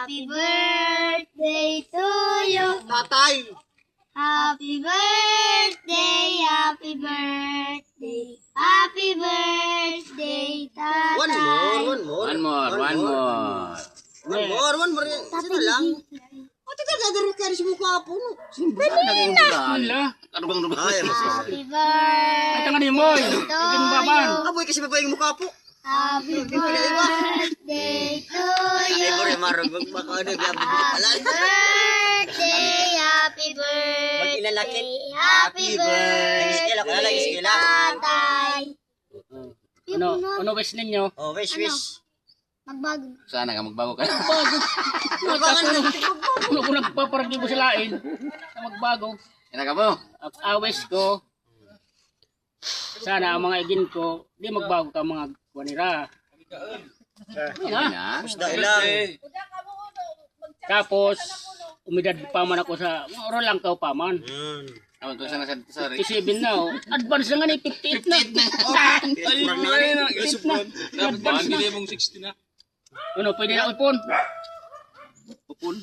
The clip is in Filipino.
Happy birthday to you. Tatay. Happy birthday, happy birthday. Happy birthday, tatay. One more. One more. One more. Sino lang? O, tita, gagawin ka rin si mukha po, no? Wala. Ano bang lugar? Ay, mas. Happy birthday Ay, tangan mo. Igin baban. Aboy, kasi babae yung mukha po. Happy birthday to Ay, you. bore, marag, magpakaano, gabi Happy birthday, happy Mag-ilalakit. birthday. Happy birthday, Nag-iskil ako na, nag-iskil ako. tatay. Ano wish ninyo? Oh, wish. Magbago. Sana ka magbago ka. Magbangan na. Ano ko nagpaparagi mo silain na magbago. Yan ka mo. Awes ko. Sana ang mga igin ko, di magbago ka mga wanira. Yan ha. Basta ilang. Tapos, umidad pa man ako sa, oro lang ka pa man. Ano to sana sa 57 na oh. Advance na nga ni 58 na. Ay, na. Advance na. mong 60 na. Ano, pwede na upon. Upon.